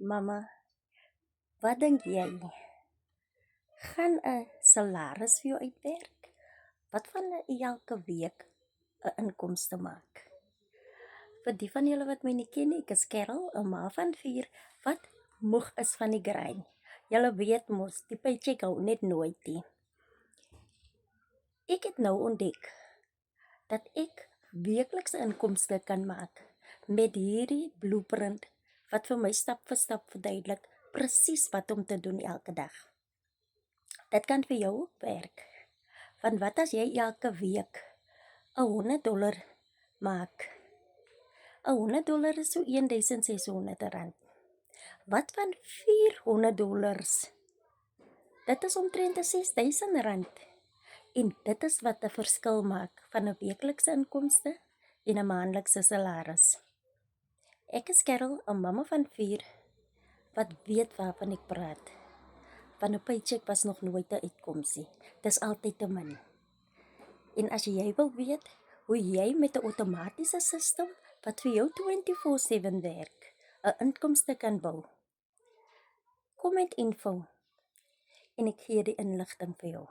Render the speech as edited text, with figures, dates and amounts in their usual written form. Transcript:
Mama, wat dink jy? Gaan 'n salaris vir jou uitwerk? Wat van elke week 'n inkomste maak? Vir die van julle wat my nie ken nie, ek is Carol, 'n ma van 4 wat moeg is van die grind. Julle weet mos, die paycheck hou net nooit nie. Ek het nou ontdek dat ek weeklikse inkomste kan maak met hierdie blueprint wat vir my stap vir stap verduidelik presies wat om te doen elke dag. Dit kan vir jou ook werk. Want wat as jy elke week $100 maak? $100 is so R1600. Wat van $400? Dit is omtrent R6000. En dit is wat 'n verskil maak van 'n weeklikse inkomste en 'n maandelikse salaris. Ek is Carol, 'n mamma van 4 wat weet waarvan ek praat. Van 'n paycheck was nog nooit 'n uitkomsie. Dis altyd te min. En as jy wil weet hoe jy met 'n outomatiese sisteem wat vir jou 24/7 werk, 'n inkomste kan bou, kom met info en ek gee die inligting vir jou.